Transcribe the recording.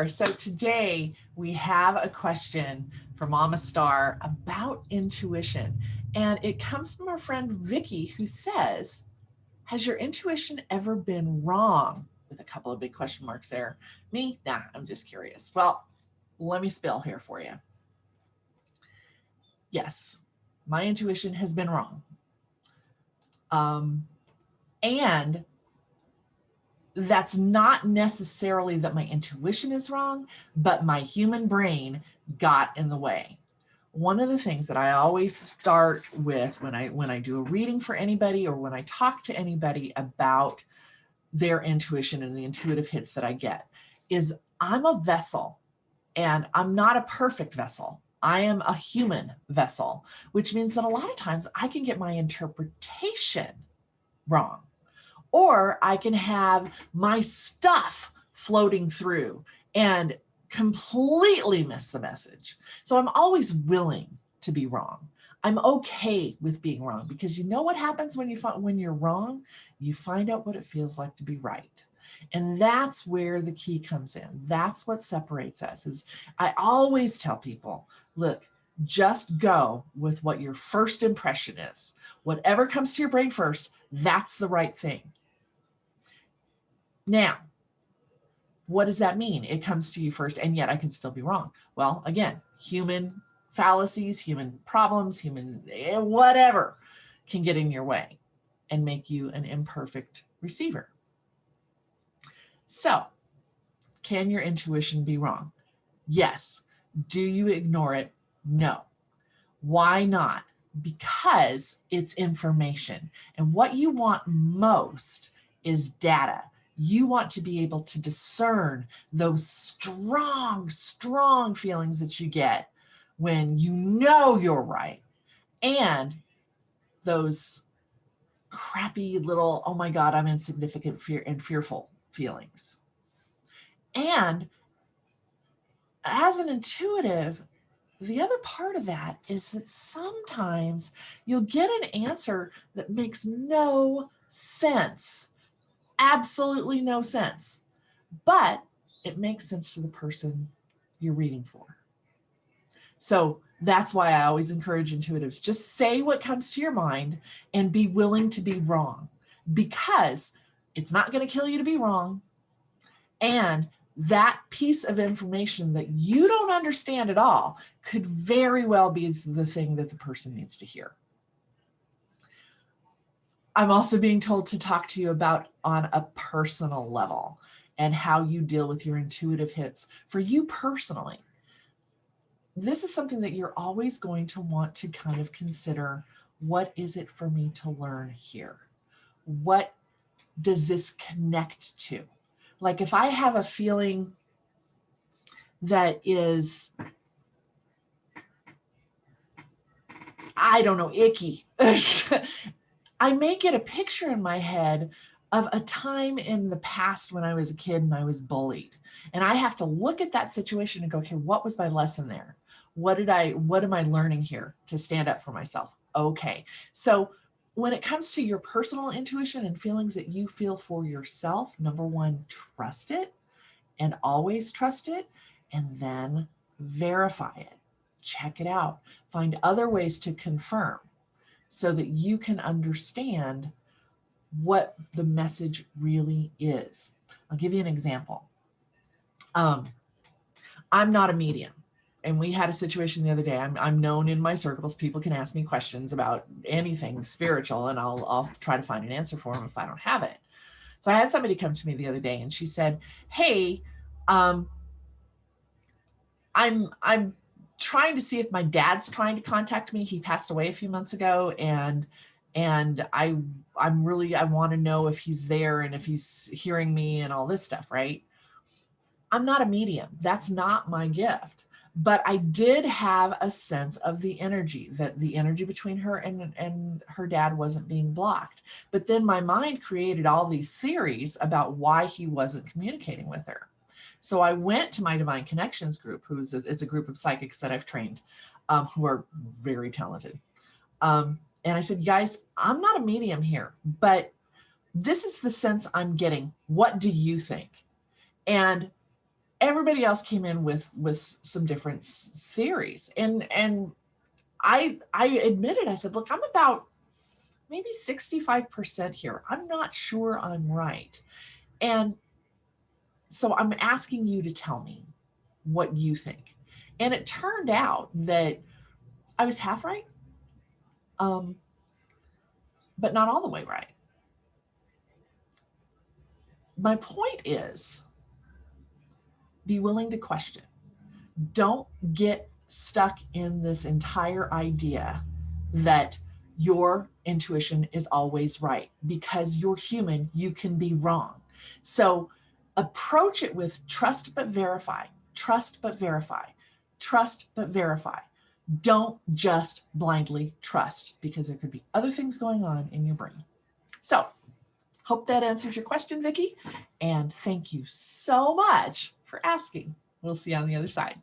So today we have a question from Mama Starr about intuition. And it comes from our friend Vicky, who says, has your intuition ever been wrong? With a couple of big question marks there. Me? Nah, I'm just curious. Well, let me spill here for you. Yes, my intuition has been wrong. And that's not necessarily that my intuition is wrong, but my human brain got in the way. One of the things that I always start with when I do a reading for anybody or when I talk to anybody about their intuition and the intuitive hits that I get is I'm a vessel, and I'm not a perfect vessel. I am a human vessel, which means that a lot of times I can get my interpretation wrong, or I can have my stuff floating through and completely miss the message. So I'm always willing to be wrong. I'm okay with being wrong, because you know what happens when you're wrong? You find out what it feels like to be right. And that's where the key comes in. That's what separates us. Is I always tell people, look, just go with what your first impression is. Whatever comes to your brain first, that's the right thing. Now, what does that mean? It comes to you first, and yet I can still be wrong. Well, again, human fallacies, human problems, human whatever can get in your way and make you an imperfect receiver. So, can your intuition be wrong? Yes. Do you ignore it? No. Why not? Because it's information. And what you want most is data. You want to be able to discern those strong, strong feelings that you get when you know you're right, and those crappy little, oh my God, I'm insignificant, fear and fearful feelings. And as an intuitive, the other part of that is that sometimes you'll get an answer that makes no sense. Absolutely no sense, but it makes sense to the person you're reading for. So that's why I always encourage intuitives, just say what comes to your mind and be willing to be wrong, because it's not going to kill you to be wrong. And that piece of information that you don't understand at all could very well be the thing that the person needs to hear. I'm also being told to talk to you about on a personal level and how you deal with your intuitive hits for you personally. This is something that you're always going to want to kind of consider. What is it for me to learn here? What does this connect to? Like if I have a feeling that is, I don't know, icky, I may get a picture in my head of a time in the past when I was a kid and I was bullied. And I have to look at that situation and go, okay, what was my lesson there? What am I learning here to stand up for myself? Okay. So when it comes to your personal intuition and feelings that you feel for yourself, number one, trust it and always trust it, and then verify it, check it out, find other ways to confirm so that you can understand what the message really is. I'll give you an example. I'm not a medium. And we had a situation the other day. I'm known in my circles. People can ask me questions about anything spiritual, and I'll try to find an answer for them if I don't have it. So I had somebody come to me the other day, and she said, "Hey, I'm trying to see if my dad's trying to contact me. He passed away a few months ago, and I want to know if he's there and if he's hearing me and all this stuff, right?" I'm not a medium. That's not my gift. But I did have a sense of the energy, that the energy between her and her dad wasn't being blocked. But then my mind created all these theories about why he wasn't communicating with her. So I went to my Divine Connections group, it's a group of psychics that I've trained, who are very talented. And I said, guys, I'm not a medium here, but this is the sense I'm getting. What do you think? And everybody else came in with some different theories. And I admitted, I said, look, I'm about maybe 65% here. I'm not sure I'm right. And so I'm asking you to tell me what you think. And it turned out that I was half right, but not all the way right. My point is, be willing to question. Don't get stuck in this entire idea that your intuition is always right, because you're human, you can be wrong. So approach it with trust but verify, trust but verify, trust but verify. Don't just blindly trust, because there could be other things going on in your brain. So hope that answers your question, Vicki, and thank you so much for asking. We'll see you on the other side.